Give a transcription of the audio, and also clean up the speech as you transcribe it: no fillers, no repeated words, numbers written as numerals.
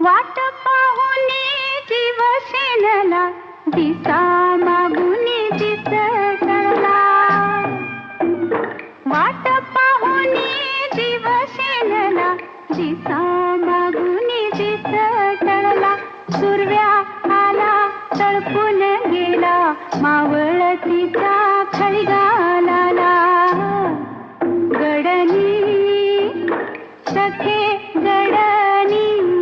वाट पाहुनी जीव शेणला, दिसा मागुनी दिस टळला. वाट पाहुनी जीव शेणला, दिसा मागुनी दिस टळला. सुरव्या आला तळपून गेला, मावळतीचा खळगालाला. गडनी सखे गडनी,